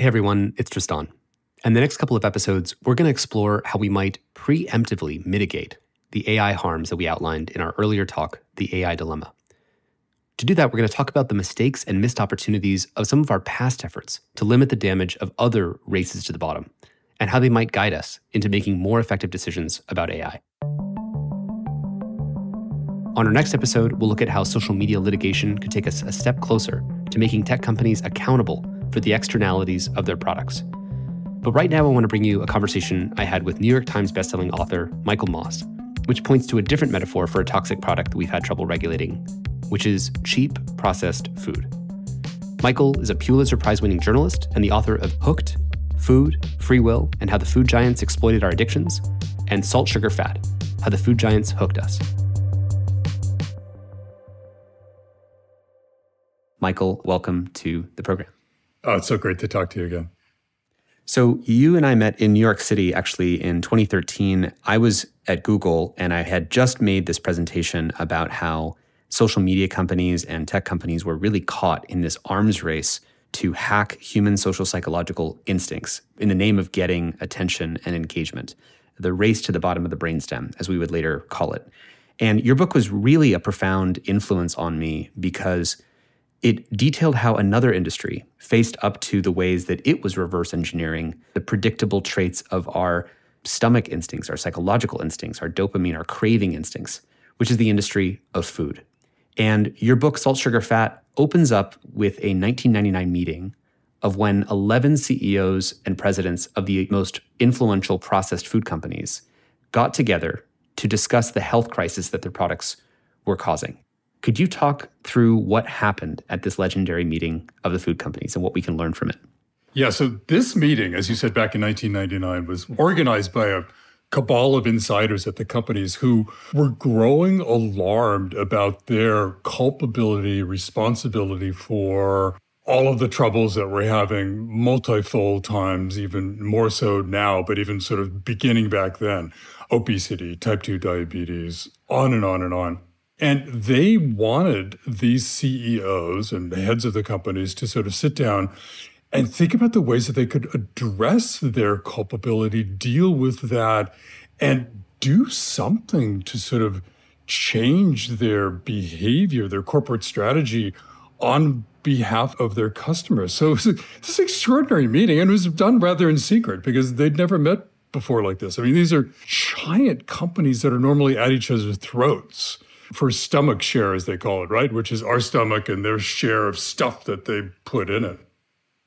Hey everyone, it's Tristan. And the next couple of episodes, we're going to explore how we might preemptively mitigate the AI harms that we outlined in our earlier talk, The AI Dilemma. To do that, we're going to talk about the mistakes and missed opportunities of some of our past efforts to limit the damage of other races to the bottom, and how they might guide us into making more effective decisions about AI. On our next episode, we'll look at how social media litigation could take us a step closer to making tech companies accountable for the externalities of their products. But right now, I want to bring you a conversation I had with New York Times bestselling author Michael Moss, which points to a different metaphor for a toxic product that we've had trouble regulating, which is cheap, processed food. Michael is a Pulitzer Prize-winning journalist and the author of Hooked, Food, Free Will, and How the Food Giants Exploited Our Addictions, and Salt, Sugar, Fat, How the Food Giants Hooked Us. Michael, welcome to the program. Oh, it's so great to talk to you again. So you and I met in New York City, actually, in 2013. I was at Google, and I had just made this presentation about how social media companies and tech companies were really caught in this arms race to hack human social psychological instincts in the name of getting attention and engagement, the race to the bottom of the brainstem, as we would later call it. And your book was really a profound influence on me because it detailed how another industry faced up to the ways that it was reverse engineering the predictable traits of our stomach instincts, our psychological instincts, our dopamine, our craving instincts, which is the industry of food. And your book, Salt, Sugar, Fat, opens up with a 1999 meeting of when 11 CEOs and presidents of the most influential processed food companies got together to discuss the health crisis that their products were causing. Could you talk through what happened at this legendary meeting of the food companies and what we can learn from it? Yeah, so this meeting, as you said, back in 1999, was organized by a cabal of insiders at the companies who were growing alarmed about their culpability, responsibility for all of the troubles that we're having multifold times, even more so now, but even sort of beginning back then. Obesity, type 2 diabetes, on and on and on. And they wanted these CEOs and the heads of the companies to sort of sit down and think about the ways that they could address their culpability, deal with that, and do something to sort of change their behavior, their corporate strategy on behalf of their customers. So it was this extraordinary meeting, and it was done rather in secret because they'd never met before like this. I mean, these are giant companies that are normally at each other's throats for stomach share, as they call it, right? Which is our stomach and their share of stuff that they put in it.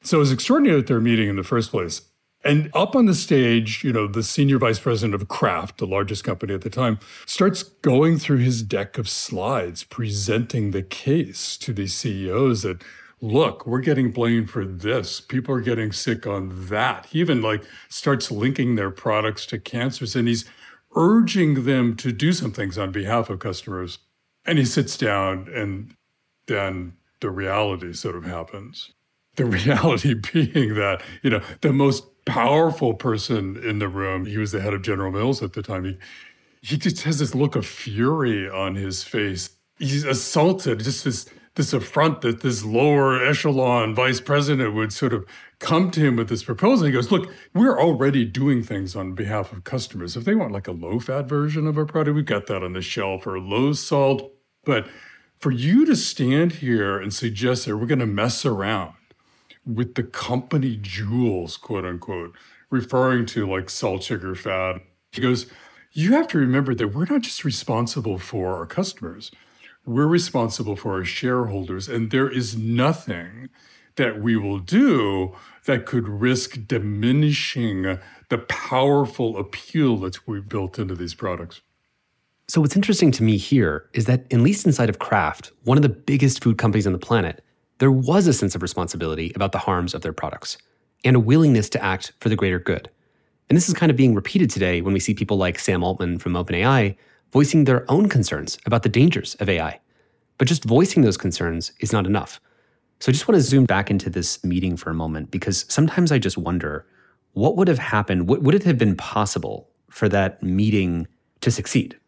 So it was extraordinary that they're meeting in the first place. And up on the stage, the senior vice president of Kraft, the largest company at the time, starts going through his deck of slides, presenting the case to these CEOs that, look, we're getting blamed for this. People are getting sick on that. He even starts linking their products to cancers, and he's urging them to do some things on behalf of customers. And he sits down, and then the reality sort of happens. The reality being that, the most powerful person in the room, he was the head of General Mills at the time, he just has this look of fury on his face. He's assaulted, just this affront that this lower echelon vice president would sort of come to him with this proposal. He goes, look, we're already doing things on behalf of customers. If they want a low-fat version of our product, we've got that on the shelf, or low salt. But for you to stand here and suggest that we're going to mess around with the company jewels, quote unquote, referring to salt, sugar, fat, he goes, you have to remember that we're not just responsible for our customers. We're responsible for our shareholders, and there is nothing that we will do that could risk diminishing the powerful appeal that we've built into these products. So what's interesting to me here is that, at least inside of Kraft, one of the biggest food companies on the planet, there was a sense of responsibility about the harms of their products and a willingness to act for the greater good. And this is kind of being repeated today when we see people like Sam Altman from OpenAI voicing their own concerns about the dangers of AI. But just voicing those concerns is not enough. So I just want to zoom back into this meeting for a moment, because sometimes I just wonder, what would have happened? Would it have been possible for that meeting to succeed?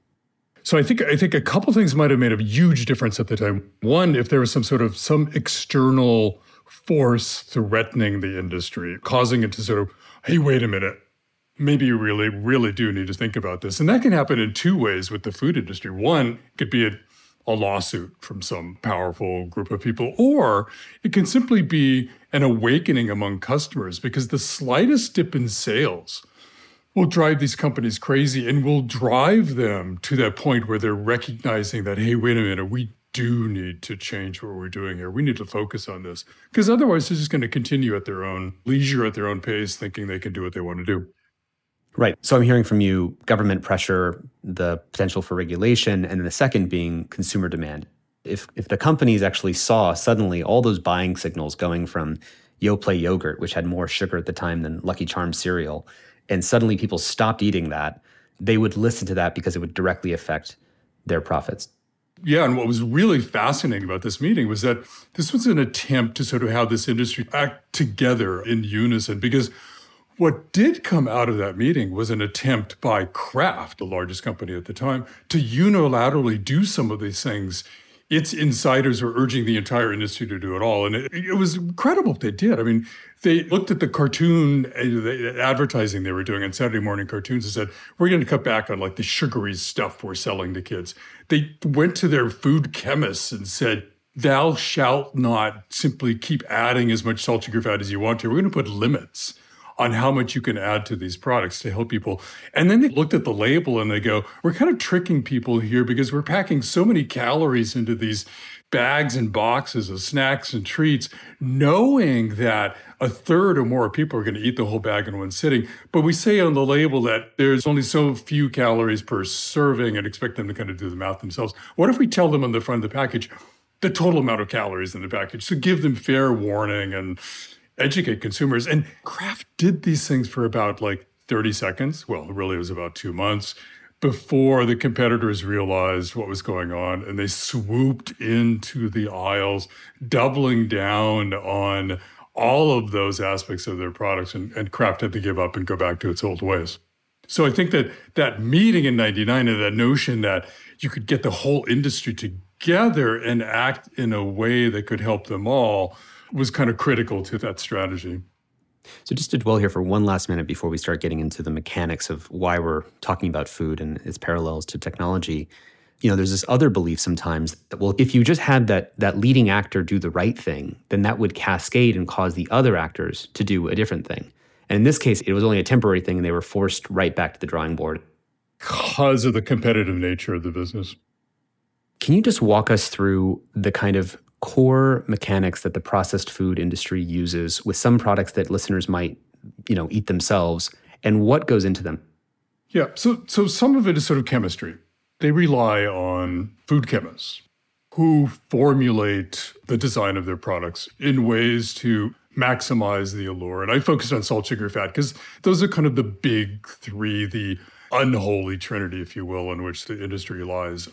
So I think a couple things might have made a huge difference at the time. One, if there was some external force threatening the industry, causing it to sort of, hey, wait a minute. Maybe you really, really do need to think about this. And that can happen in two ways with the food industry. One could be a lawsuit from some powerful group of people, or it can simply be an awakening among customers because the slightest dip in sales will drive these companies crazy and will drive them to that point where they're recognizing that, hey, wait a minute, we do need to change what we're doing here. We need to focus on this because otherwise they're just going to continue at their own leisure, at their own pace, thinking they can do what they want to do. Right. So I'm hearing from you government pressure, the potential for regulation, and then the second being consumer demand. If the companies actually saw suddenly all those buying signals going from Yoplait yogurt, which had more sugar at the time than Lucky Charms cereal, and suddenly people stopped eating that, they would listen to that because it would directly affect their profits. Yeah, and what was really fascinating about this meeting was that this was an attempt to sort of have this industry act together in unison, because what did come out of that meeting was an attempt by Kraft, the largest company at the time, to unilaterally do some of these things. Its insiders were urging the entire industry to do it all. And it was incredible what they did. I mean, they looked at the cartoon the advertising they were doing on Saturday morning cartoons and said, we're going to cut back on like the sugary stuff we're selling to kids. They went to their food chemists and said, thou shalt not simply keep adding as much salt, sugar, fat as you want to. We're going to put limits on how much you can add to these products to help people. And then they looked at the label and they go, we're kind of tricking people here because we're packing so many calories into these bags and boxes of snacks and treats, knowing that a third or more people are going to eat the whole bag in one sitting. But we say on the label that there's only so few calories per serving and expect them to kind of do the math themselves. What if we tell them on the front of the package the total amount of calories in the package? So give them fair warning and educate consumers. And Kraft did these things for about like 30 seconds. Well, really it was about 2 months before the competitors realized what was going on. And they swooped into the aisles, doubling down on all of those aspects of their products. And Kraft had to give up and go back to its old ways. So I think that meeting in 99 and that notion that you could get the whole industry together and act in a way that could help them all was kind of critical to that strategy. So just to dwell here for one last minute before we start getting into the mechanics of why we're talking about food and its parallels to technology, there's this other belief sometimes that, well, if you just had that leading actor do the right thing, then that would cascade and cause the other actors to do a different thing. And in this case, it was only a temporary thing and they were forced right back to the drawing board. Because of the competitive nature of the business. Can you just walk us through the kind of core mechanics that the processed food industry uses with some products that listeners might, eat themselves, and what goes into them? Yeah, so some of it is sort of chemistry. They rely on food chemists who formulate the design of their products in ways to maximize the allure. And I focused on salt, sugar, fat, because those are kind of the big three, the unholy trinity, if you will, in which the industry lies.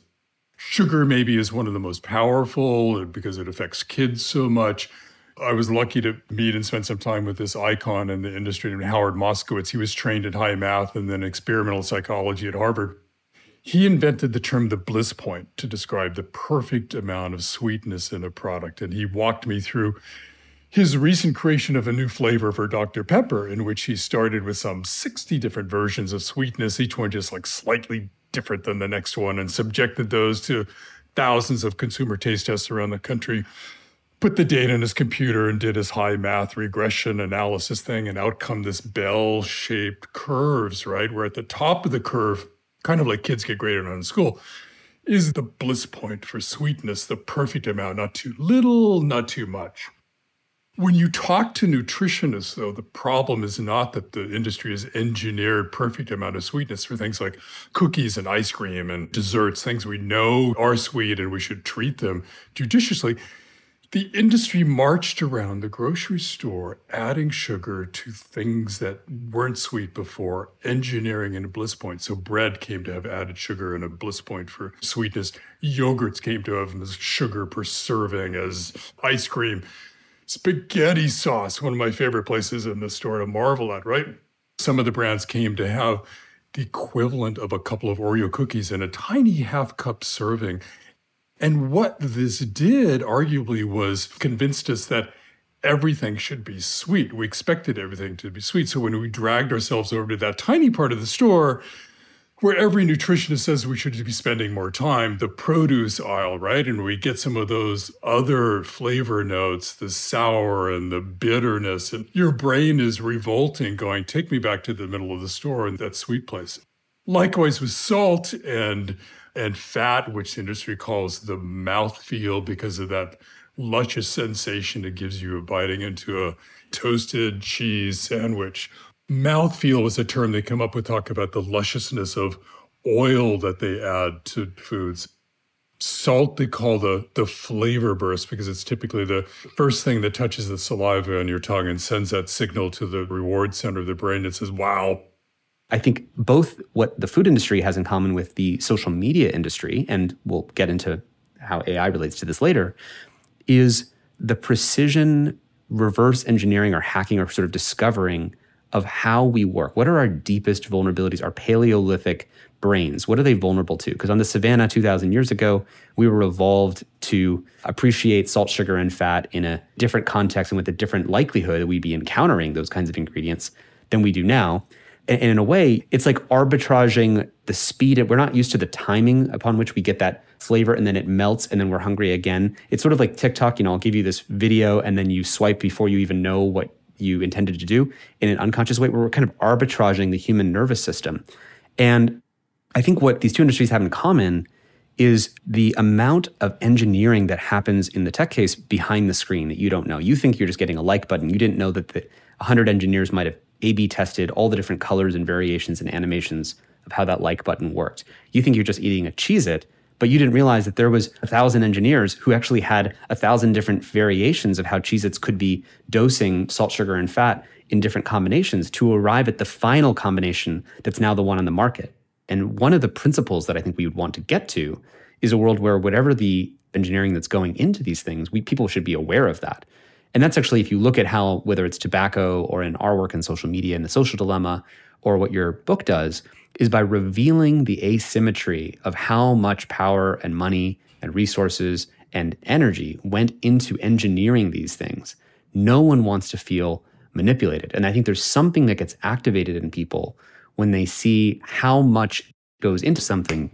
Sugar maybe is one of the most powerful because it affects kids so much. I was lucky to meet and spend some time with this icon in the industry named Howard Moskowitz. He was trained in high math and then experimental psychology at Harvard. He invented the term the bliss point to describe the perfect amount of sweetness in a product. And he walked me through his recent creation of a new flavor for Dr. Pepper, in which he started with some 60 different versions of sweetness, each one just like slightly different than the next one, and subjected those to thousands of consumer taste tests around the country, put the data in his computer and did his high math regression analysis thing, and out come this bell-shaped curves, right? Where at the top of the curve, kind of like kids get graded on in school, is the bliss point for sweetness, the perfect amount, not too little, not too much. When you talk to nutritionists, though, the problem is not that the industry has engineered perfect amount of sweetness for things like cookies and ice cream and desserts, things we know are sweet and we should treat them judiciously. The industry marched around the grocery store, adding sugar to things that weren't sweet before, engineering in a bliss point. So bread came to have added sugar and a bliss point for sweetness. Yogurts came to have sugar per serving as ice cream. Spaghetti sauce, one of my favorite places in the store to marvel at, right? Some of the brands came to have the equivalent of a couple of Oreo cookies in a tiny half-cup serving. And what this did, arguably, was convinced us that everything should be sweet. We expected everything to be sweet. So when we dragged ourselves over to that tiny part of the store where every nutritionist says we should be spending more time, the produce aisle, right? And we get some of those other flavor notes, the sour and the bitterness, and your brain is revolting, going, take me back to the middle of the store and that sweet place. Likewise with salt and fat, which the industry calls the mouthfeel because of that luscious sensation it gives you of biting into a toasted cheese sandwich. Mouthfeel was a term they come up with, talk about the lusciousness of oil that they add to foods. Salt they call the flavor burst because it's typically the first thing that touches the saliva on your tongue and sends that signal to the reward center of the brain that says, wow. I think both what the food industry has in common with the social media industry, and we'll get into how AI relates to this later, is the precision reverse engineering or hacking or sort of discovering of how we work. What are our deepest vulnerabilities, our Paleolithic brains? What are they vulnerable to? Because on the savannah 2,000 years ago, we were evolved to appreciate salt, sugar, and fat in a different context and with a different likelihood that we'd be encountering those kinds of ingredients than we do now. And in a way, it's like arbitraging the speed. We're not used to the timing upon which we get that flavor and then it melts and then we're hungry again. It's sort of like TikTok, I'll give you this video and then you swipe before you even know what you intended to do in an unconscious way, where we're kind of arbitraging the human nervous system. And I think what these two industries have in common is the amount of engineering that happens in the tech case behind the screen that you don't know. You think you're just getting a like button. You didn't know that the 100 engineers might have A/B tested all the different colors and variations and animations of how that like button worked. You think you're just eating a Cheez-It, but you didn't realize that there was 1,000 engineers who actually had 1,000 different variations of how Cheez-Its could be dosing salt, sugar, and fat in different combinations to arrive at the final combination that's now the one on the market. And one of the principles that I think we would want to get to is a world where whatever the engineering that's going into these things, people should be aware of that. And that's actually, if you look at how, whether it's tobacco or in our work in social media and the social dilemma, or what your book does, is by revealing the asymmetry of how much power and money and resources and energy went into engineering these things. No one wants to feel manipulated. And I think there's something that gets activated in people when they see how much goes into something.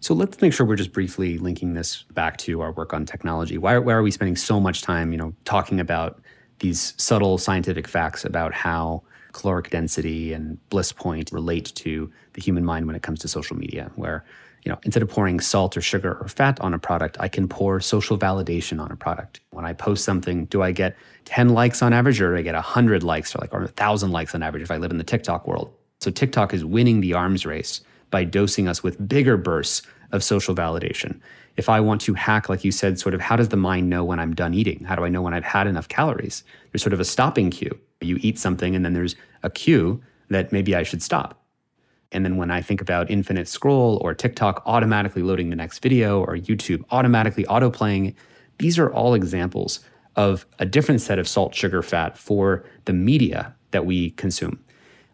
So let's make sure we're just briefly linking this back to our work on technology. Why are we spending so much time, talking about these subtle scientific facts about how caloric density and bliss point relate to the human mind when it comes to social media, where, instead of pouring salt or sugar or fat on a product, I can pour social validation on a product. When I post something, do I get 10 likes on average, or do I get 100 likes or 1,000 likes on average if I live in the TikTok world? So TikTok is winning the arms race by dosing us with bigger bursts of social validation. If I want to hack, like you said, sort of how does the mind know when I'm done eating? How do I know when I've had enough calories? There's sort of a stopping cue. You eat something and then there's a cue that maybe I should stop. And then when I think about infinite scroll or TikTok automatically loading the next video or YouTube automatically autoplaying, these are all examples of a different set of salt, sugar, fat for the media that we consume.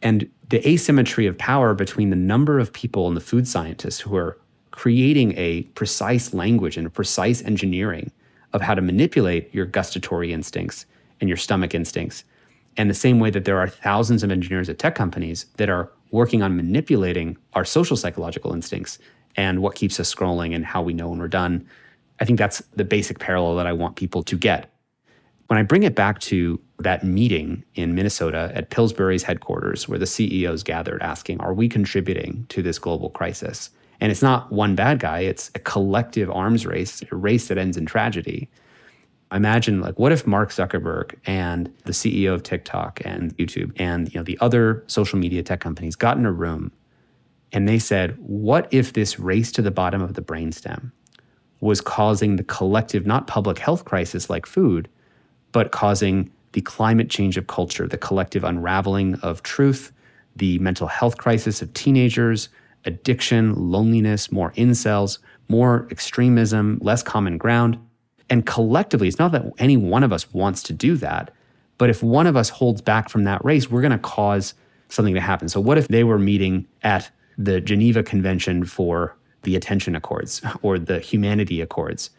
And the asymmetry of power between the number of people and the food scientists who are creating a precise language and a precise engineering of how to manipulate your gustatory instincts and your stomach instincts. And the same way that there are thousands of engineers at tech companies that are working on manipulating our social psychological instincts and what keeps us scrolling and how we know when we're done. I think that's the basic parallel that I want people to get. When I bring it back to that meeting in Minnesota at Pillsbury's headquarters where the CEOs gathered asking, are we contributing to this global crisis? And it's not one bad guy, it's a collective arms race, a race that ends in tragedy. Imagine, what if Mark Zuckerberg and the CEO of TikTok and YouTube and the other social media tech companies got in a room and they said, what if this race to the bottom of the brainstem was causing the collective, not public health crisis like food, but causing the climate change of culture, the collective unraveling of truth, the mental health crisis of teenagers, addiction, loneliness, more incels, more extremism, less common ground. And collectively, it's not that any one of us wants to do that, but if one of us holds back from that race, we're going to cause something to happen. So what if they were meeting at the Geneva Convention for the Attention Accords or the Humanity Accords?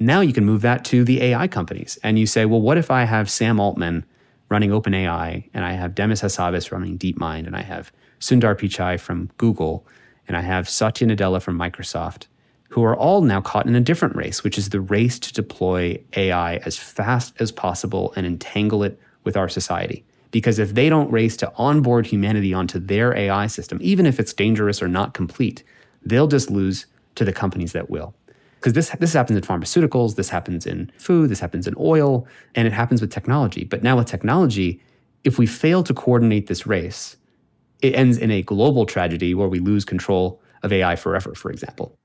Now you can move that to the AI companies. And you say, well, what if I have Sam Altman running OpenAI, and I have Demis Hassabis running DeepMind, and I have Sundar Pichai from Google, and I have Satya Nadella from Microsoft, who are all now caught in a different race, which is the race to deploy AI as fast as possible and entangle it with our society. Because if they don't race to onboard humanity onto their AI system, even if it's dangerous or not complete, they'll just lose to the companies that will. Because this happens in pharmaceuticals, this happens in food, this happens in oil, and it happens with technology. But now with technology, if we fail to coordinate this race, it ends in a global tragedy where we lose control of AI forever, for example.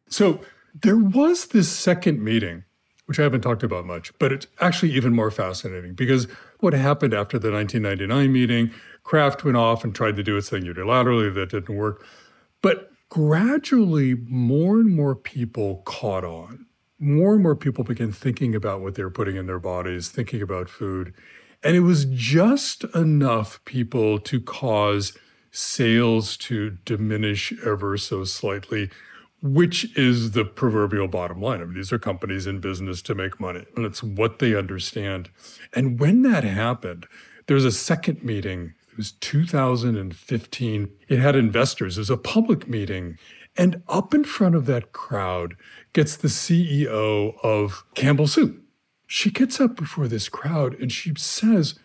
So there was this second meeting, which I haven't talked about much, but it's actually even more fascinating because what happened after the 1999 meeting, Kraft went off and tried to do its thing unilaterally. That didn't work. But gradually, more and more people caught on. More and more people began thinking about what they were putting in their bodies, thinking about food. And it was just enough people to cause sales to diminish ever so slightly, which is the proverbial bottom line. I mean, these are companies in business to make money, and it's what they understand. And when that happened, there was a second meeting. It was 2015. It had investors. It was a public meeting. And up in front of that crowd gets the CEO of Campbell Soup. She gets up before this crowd and she says,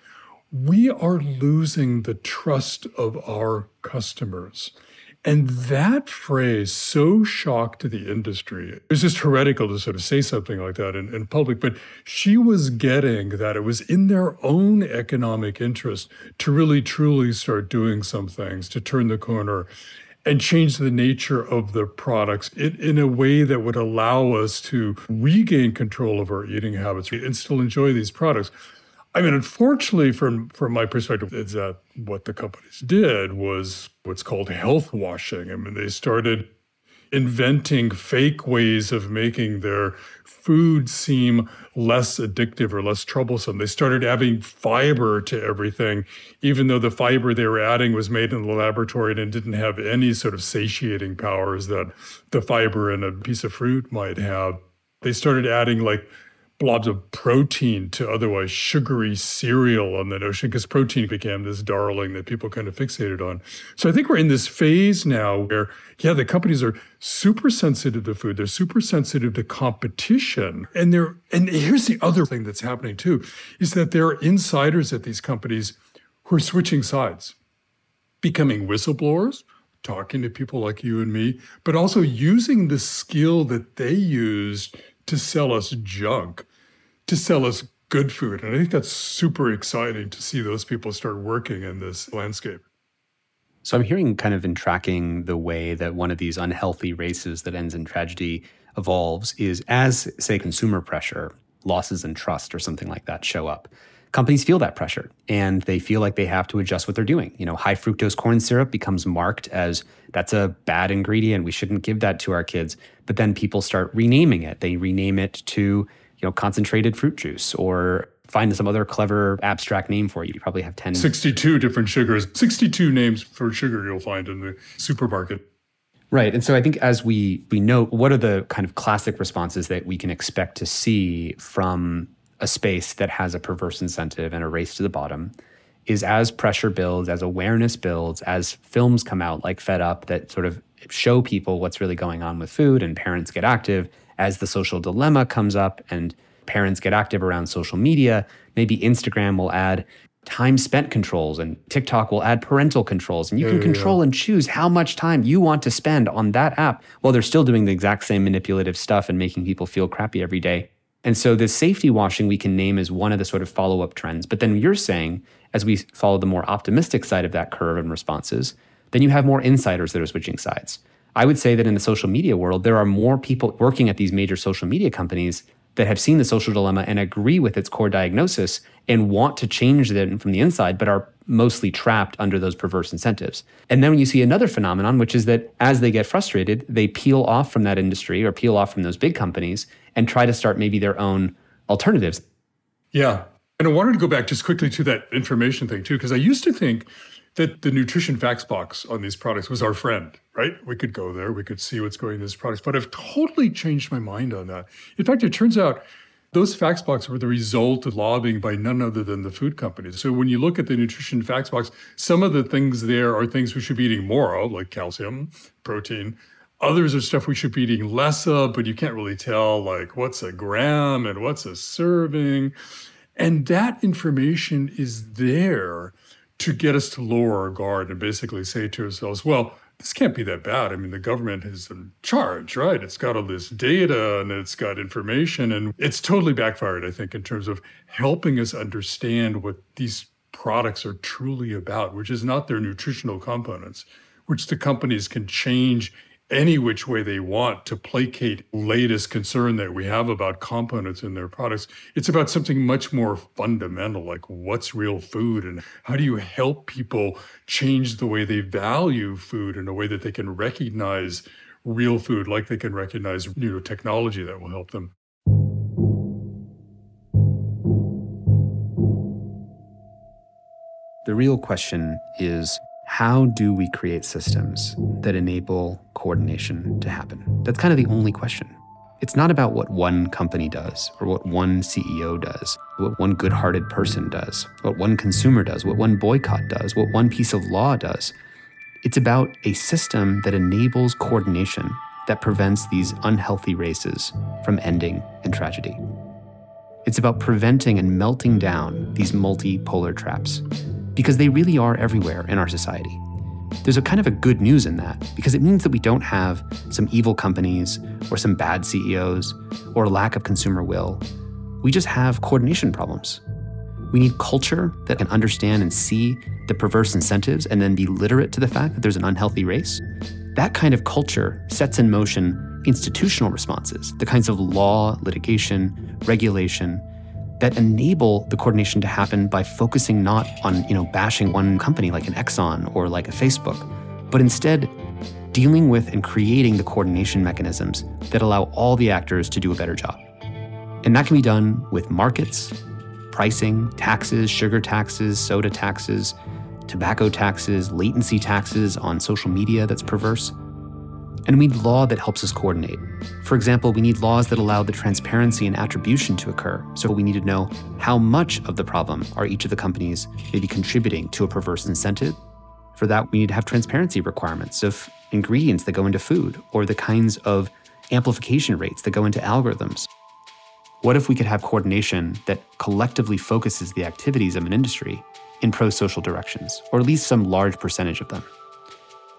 "We are losing the trust of our customers." And that phrase so shocked the industry. It was just heretical to sort of say something like that in public, but she was getting that it was in their own economic interest to really, truly start doing some things, to turn the corner and change the nature of the products in a way that would allow us to regain control of our eating habits and still enjoy these products. I mean, unfortunately, from my perspective, is that what the companies did was what's called health washing. I mean, they started inventing fake ways of making their food seem less addictive or less troublesome. They started adding fiber to everything, even though the fiber they were adding was made in the laboratory and didn't have any sort of satiating powers that the fiber in a piece of fruit might have. They started adding like blobs of protein to otherwise sugary cereal on the notion, because protein became this darling that people kind of fixated on. So I think we're in this phase now where, the companies are super sensitive to food. They're super sensitive to competition. And here's the other thing that's happening too, is that there are insiders at these companies who are switching sides, becoming whistleblowers, talking to people like you and me, but also using the skill that they used to sell us junk, to sell us good food. And I think that's super exciting to see those people start working in this landscape. So I'm hearing kind of in tracking the way that one of these unhealthy races that ends in tragedy evolves is as, say, consumer pressure, losses in trust or something like that show up. Companies feel that pressure and they feel like they have to adjust what they're doing. High fructose corn syrup becomes marked as that's a bad ingredient. We shouldn't give that to our kids. But then people start renaming it. They rename it to, concentrated fruit juice or find some other clever abstract name for it. You probably have 62 different sugars, 62 names for sugar you'll find in the supermarket. Right. And so I think as we know, what are the kind of classic responses that we can expect to see from a space that has a perverse incentive and a race to the bottom is as pressure builds, as awareness builds, as films come out like Fed Up that sort of show people what's really going on with food and parents get active, as the social dilemma comes up and parents get active around social media, maybe Instagram will add time spent controls and TikTok will add parental controls and you can control and choose how much time you want to spend on that app while they're still doing the exact same manipulative stuff and making people feel crappy every day. And so the safety washing we can name as one of the sort of follow-up trends. But then you're saying, as we follow the more optimistic side of that curve and responses, then you have more insiders that are switching sides. I would say that in the social media world, there are more people working at these major social media companies that have seen the social dilemma and agree with its core diagnosis and want to change it from the inside, but are mostly trapped under those perverse incentives. And then when you see another phenomenon, which is that as they get frustrated, they peel off from that industry or peel off from those big companies and try to start maybe their own alternatives. Yeah. And I wanted to go back just quickly to that information thing too, because I used to think that the nutrition facts box on these products was our friend, right? We could go there, we could see what's going in these products, but I've totally changed my mind on that. In fact, it turns out those facts boxes were the result of lobbying by none other than the food companies. So when you look at the nutrition facts box, some of the things there are things we should be eating more of, like calcium, protein. Others are stuff we should be eating less of, but you can't really tell, like what's a gram and what's a serving. And that information is there to get us to lower our guard and basically say to ourselves, well, this can't be that bad. I mean, the government is in charge, right? It's got all this data and it's got information, and it's totally backfired, I think, in terms of helping us understand what these products are truly about, which is not their nutritional components, which the companies can change any which way they want to placate latest concern that we have about components in their products. It's about something much more fundamental, like what's real food and how do you help people change the way they value food in a way that they can recognize real food, like they can recognize technology that will help them. The real question is, how do we create systems that enable coordination to happen? That's kind of the only question. It's not about what one company does or what one CEO does, what one good-hearted person does, what one consumer does, what one boycott does, what one piece of law does. It's about a system that enables coordination that prevents these unhealthy races from ending in tragedy. It's about preventing and melting down these multipolar traps, because they really are everywhere in our society. There's a kind of a good news in that, because it means that we don't have some evil companies or some bad CEOs or a lack of consumer will. We just have coordination problems. We need culture that can understand and see the perverse incentives and then be literate to the fact that there's an unhealthy race. That kind of culture sets in motion institutional responses, the kinds of law, litigation, regulation, that enable the coordination to happen by focusing not on, bashing one company like an Exxon or like a Facebook, but instead dealing with and creating the coordination mechanisms that allow all the actors to do a better job. And that can be done with markets, pricing, taxes, sugar taxes, soda taxes, tobacco taxes, latency taxes on social media that's perverse. And we need law that helps us coordinate. For example, we need laws that allow the transparency and attribution to occur. So we need to know how much of the problem are each of the companies maybe contributing to a perverse incentive. For that, we need to have transparency requirements of ingredients that go into food or the kinds of amplification rates that go into algorithms. What if we could have coordination that collectively focuses the activities of an industry in pro-social directions, or at least some large percentage of them?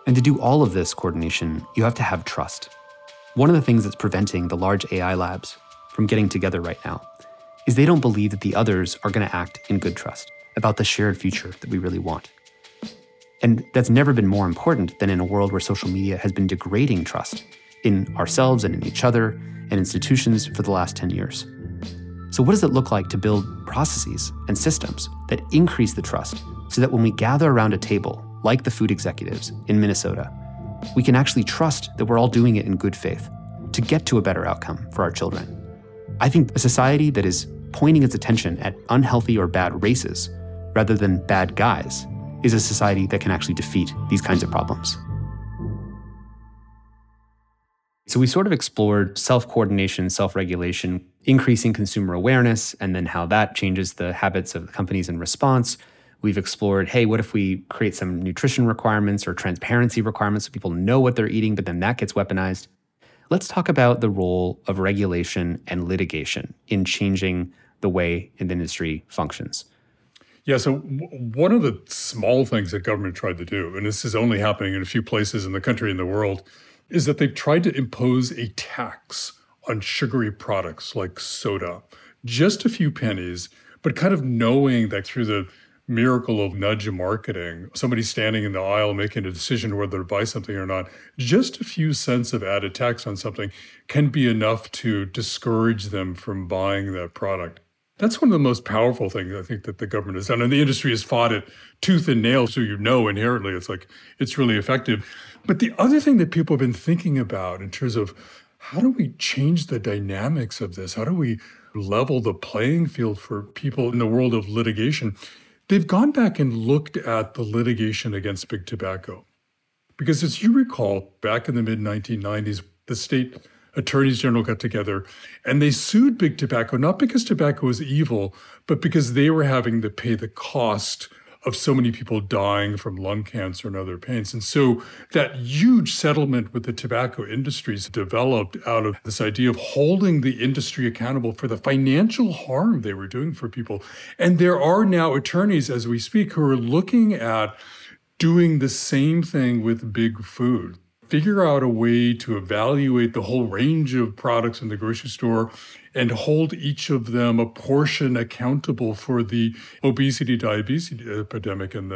And to do all of this coordination, you have to have trust. One of the things that's preventing the large AI labs from getting together right now is they don't believe that the others are going to act in good trust about the shared future that we really want. And that's never been more important than in a world where social media has been degrading trust in ourselves and in each other and institutions for the last 10 years. So what does it look like to build processes and systems that increase the trust so that when we gather around a table, like the food executives in Minnesota, we can actually trust that we're all doing it in good faith to get to a better outcome for our children? I think a society that is pointing its attention at unhealthy or bad races rather than bad guys is a society that can actually defeat these kinds of problems. So we sort of explored self-coordination, self-regulation, increasing consumer awareness, and then how that changes the habits of the companies in response. We've explored, hey, what if we create some nutrition requirements or transparency requirements so people know what they're eating, but then that gets weaponized? Let's talk about the role of regulation and litigation in changing the way an industry functions. Yeah, so one of the small things that government tried to do, and this is only happening in a few places in the country and the world, is that they've tried to impose a tax on sugary products like soda, just a few pennies, but kind of knowing that through the miracle of nudge marketing, somebody standing in the aisle making a decision whether to buy something or not, just a few cents of added tax on something can be enough to discourage them from buying that product. That's one of the most powerful things I think that the government has done. And the industry has fought it tooth and nail, so inherently it's really effective. But the other thing that people have been thinking about in terms of how do we change the dynamics of this? How do we level the playing field for people in the world of litigation, they've gone back and looked at the litigation against big tobacco. Because as you recall, back in the mid-1990s, the state attorneys general got together and they sued big tobacco, not because tobacco was evil, but because they were having to pay the cost of so many people dying from lung cancer and other pains. And so that huge settlement with the tobacco industries developed out of this idea of holding the industry accountable for the financial harm they were doing for people. And there are now attorneys as we speak who are looking at doing the same thing with big food. Figure out a way to evaluate the whole range of products in the grocery store and hold each of them a portion accountable for the obesity, diabetes epidemic in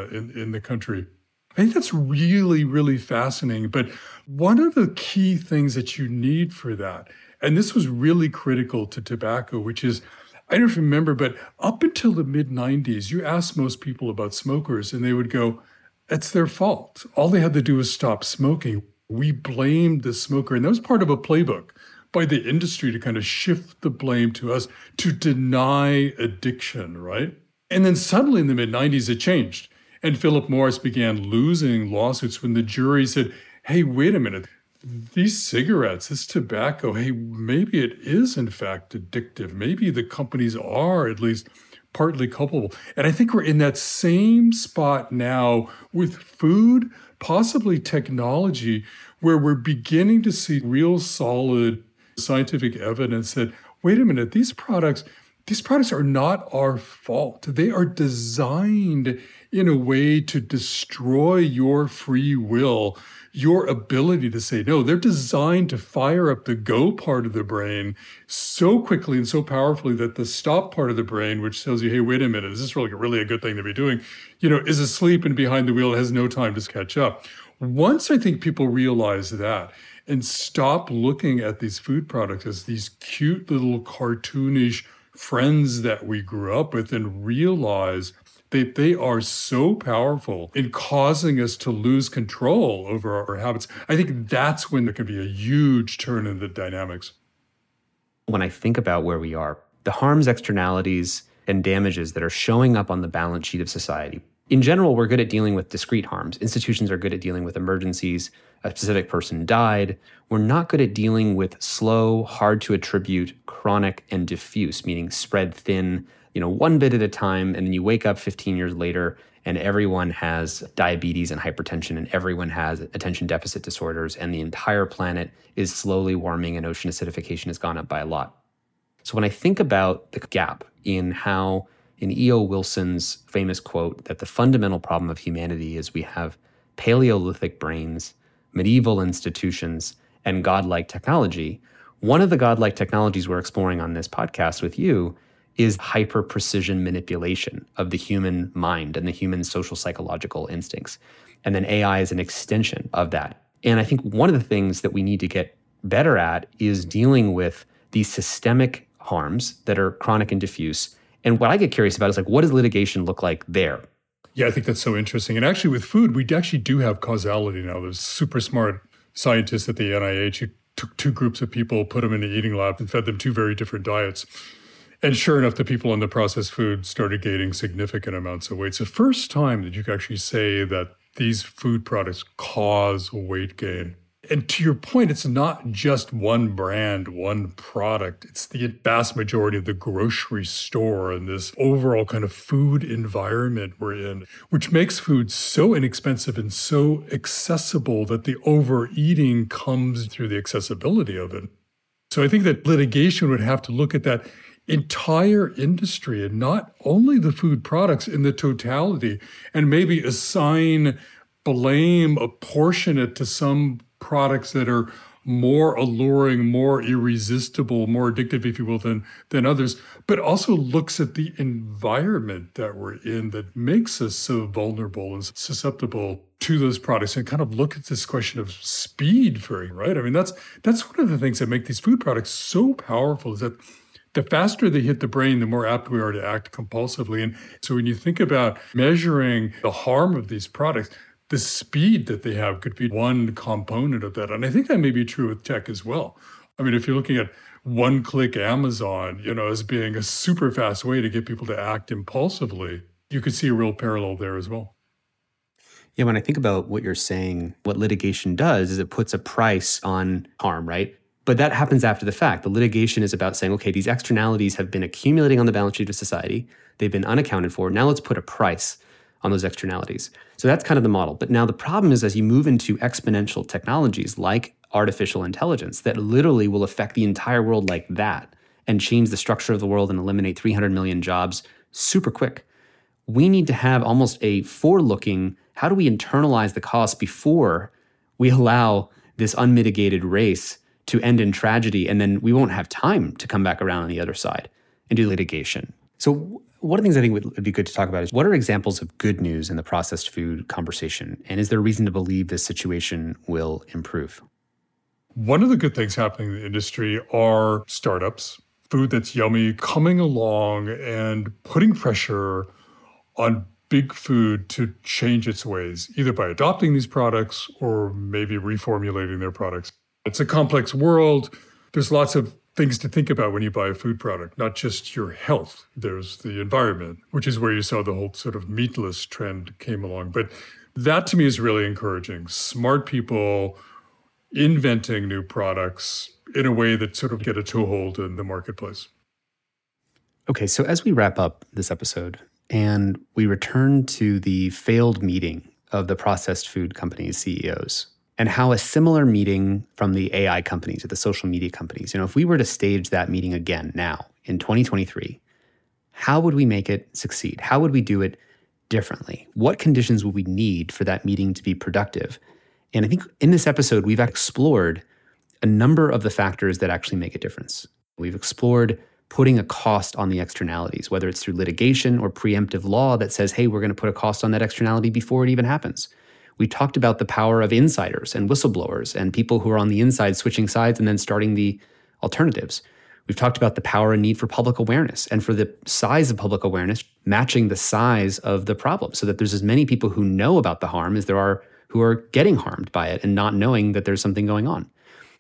the country. I think that's really, really fascinating. But one of the key things that you need for that, and this was really critical to tobacco, which is, I don't remember, but up until the mid-90s, you ask most people about smokers and they would go, it's their fault. All they had to do was stop smoking. We blamed the smoker. And that was part of a playbook by the industry to kind of shift the blame to us to deny addiction, right? And then suddenly in the mid-90s, it changed. And Philip Morris began losing lawsuits when the jury said, hey, wait a minute. These cigarettes, this tobacco, hey, maybe it is in fact addictive. Maybe the companies are at least partly culpable. And I think we're in that same spot now with food, possibly technology, where we're beginning to see real solid scientific evidence that, wait a minute, these products are not our fault. They are designed in a way to destroy your free will, your ability to say no. They're designed to fire up the go part of the brain so quickly and so powerfully that the stop part of the brain, which tells you, hey, wait a minute, is this really a good thing to be doing, is asleep and behind the wheel and has no time to catch up. Once I think people realize that and stop looking at these food products as these cute little cartoonish friends that we grew up with and realize that they are so powerful in causing us to lose control over our habits, I think that's when there can be a huge turn in the dynamics. When I think about where we are, the harms, externalities, and damages that are showing up on the balance sheet of society. In general, we're good at dealing with discrete harms. Institutions are good at dealing with emergencies. A specific person died. We're not good at dealing with slow, hard to attribute, chronic, and diffuse, meaning spread thin, one bit at a time, and then you wake up 15 years later and everyone has diabetes and hypertension and everyone has attention deficit disorders and the entire planet is slowly warming and ocean acidification has gone up by a lot. So when I think about the gap in how in E.O. Wilson's famous quote that the fundamental problem of humanity is we have Paleolithic brains, medieval institutions, and godlike technology, one of the godlike technologies we're exploring on this podcast with you is hyper-precision manipulation of the human mind and the human social psychological instincts. And then AI is an extension of that. And I think one of the things that we need to get better at is dealing with these systemic harms that are chronic and diffuse. And what I get curious about is what does litigation look like there? Yeah, I think that's so interesting. And actually with food, we actually do have causality now. There's super smart scientists at the NIH who took two groups of people, put them in an eating lab and fed them two very different diets. And sure enough, the people on the processed food started gaining significant amounts of weight. It's the first time that you can actually say that these food products cause weight gain. And to your point, it's not just one brand, one product. It's the vast majority of the grocery store and this overall kind of food environment we're in, which makes food so inexpensive and so accessible that the overeating comes through the accessibility of it. So I think that litigation would have to look at that entire industry and not only the food products in the totality and maybe assign blame, apportion it to some products that are more alluring, more irresistible, more addictive, if you will, than others, but also looks at the environment that we're in that makes us so vulnerable and susceptible to those products and kind of look at this question of speed for, right? I mean, that's one of the things that make these food products so powerful is that the faster they hit the brain, the more apt we are to act compulsively. And so when you think about measuring the harm of these products, the speed that they have could be one component of that. And I think that may be true with tech as well. I mean, if you're looking at one-click Amazon, as being a super fast way to get people to act impulsively. You could see a real parallel there as well. Yeah, when I think about what you're saying, what litigation does is it puts a price on harm, right? But that happens after the fact. The litigation is about saying, okay, these externalities have been accumulating on the balance sheet of society. They've been unaccounted for. Now let's put a price on those externalities. So that's kind of the model. But now the problem is as you move into exponential technologies like artificial intelligence that literally will affect the entire world like that and change the structure of the world and eliminate 300 million jobs super quick. We need to have almost a forward-looking, how do we internalize the cost before we allow this unmitigated race to end in tragedy, and then we won't have time to come back around on the other side and do litigation. So one of the things I think would be good to talk about is what are examples of good news in the processed food conversation? And is there reason to believe this situation will improve? One of the good things happening in the industry are startups, food that's yummy, coming along and putting pressure on big food to change its ways, either by adopting these products or maybe reformulating their products. It's a complex world. There's lots of things to think about when you buy a food product, not just your health. There's the environment, which is where you saw the whole sort of meatless trend came along. But that to me is really encouraging. Smart people inventing new products in a way that sort of get a toehold in the marketplace. Okay, so as we wrap up this episode and we return to the failed meeting of the processed food companies' CEOs, and how a similar meeting from the AI companies or the social media companies, if we were to stage that meeting again now in 2023, how would we make it succeed? How would we do it differently? What conditions would we need for that meeting to be productive? And I think in this episode, we've explored a number of the factors that actually make a difference. We've explored putting a cost on the externalities, whether it's through litigation or preemptive law that says, hey, we're going to put a cost on that externality before it even happens. We talked about the power of insiders and whistleblowers and people who are on the inside switching sides and then starting the alternatives. We've talked about the power and need for public awareness and for the size of public awareness matching the size of the problem so that there's as many people who know about the harm as there are who are getting harmed by it and not knowing that there's something going on.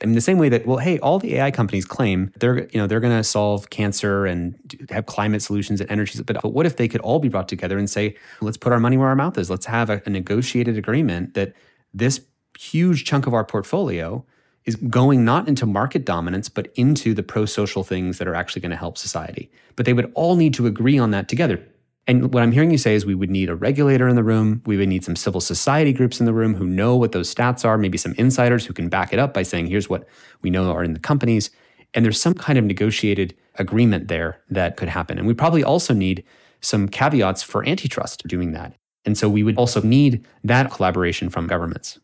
I mean, the same way that, well, hey, all the AI companies claim they're going to solve cancer and have climate solutions and energy. But what if they could all be brought together and say, let's put our money where our mouth is. Let's have a negotiated agreement that this huge chunk of our portfolio is going not into market dominance, but into the pro-social things that are actually going to help society. But they would all need to agree on that together. And what I'm hearing you say is we would need a regulator in the room. We would need some civil society groups in the room who know what those stats are, maybe some insiders who can back it up by saying, here's what we know are in the companies. And there's some kind of negotiated agreement there that could happen. And we probably also need some caveats for antitrust doing that. And so we would also need that collaboration from governments.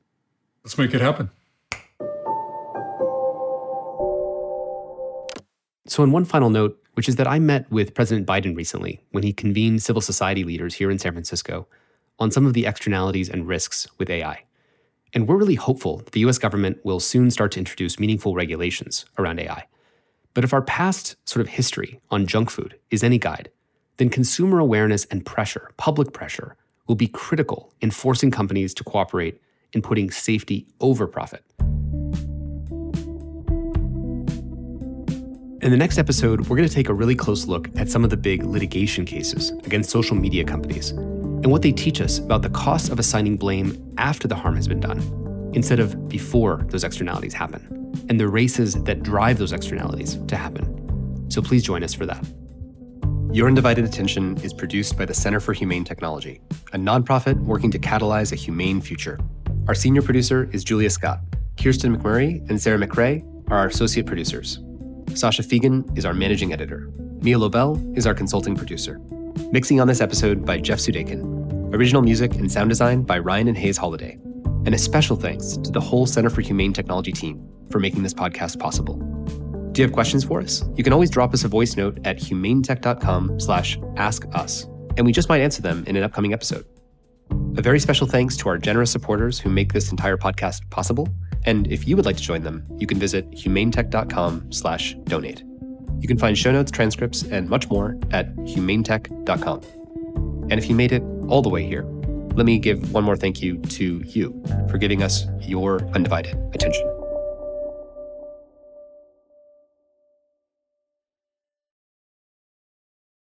Let's make it happen. So on one final note, which is that I met with President Biden recently when he convened civil society leaders here in San Francisco on some of the externalities and risks with AI. And we're really hopeful that the US government will soon start to introduce meaningful regulations around AI. But if our past sort of history on junk food is any guide, then consumer awareness and pressure, public pressure, will be critical in forcing companies to cooperate in putting safety over profit. In the next episode, we're going to take a really close look at some of the big litigation cases against social media companies and what they teach us about the cost of assigning blame after the harm has been done, instead of before those externalities happen, and the races that drive those externalities to happen. So please join us for that. Your Undivided Attention is produced by the Center for Humane Technology, a nonprofit working to catalyze a humane future. Our senior producer is Julia Scott. Kirsten McMurray and Sarah McRae are our associate producers. Sasha Fegan is our managing editor. Mia Lobel is our consulting producer. Mixing on this episode by Jeff Sudekin. Original music and sound design by Ryan and Hayes Holiday. And a special thanks to the whole Center for Humane Technology team for making this podcast possible. Do you have questions for us? You can always drop us a voice note at humanetech.com/askus, and we just might answer them in an upcoming episode. A very special thanks to our generous supporters who make this entire podcast possible. And if you would like to join them, you can visit humanetech.com/donate. You can find show notes, transcripts, and much more at humanetech.com. And if you made it all the way here, let me give one more thank you to you for giving us your undivided attention.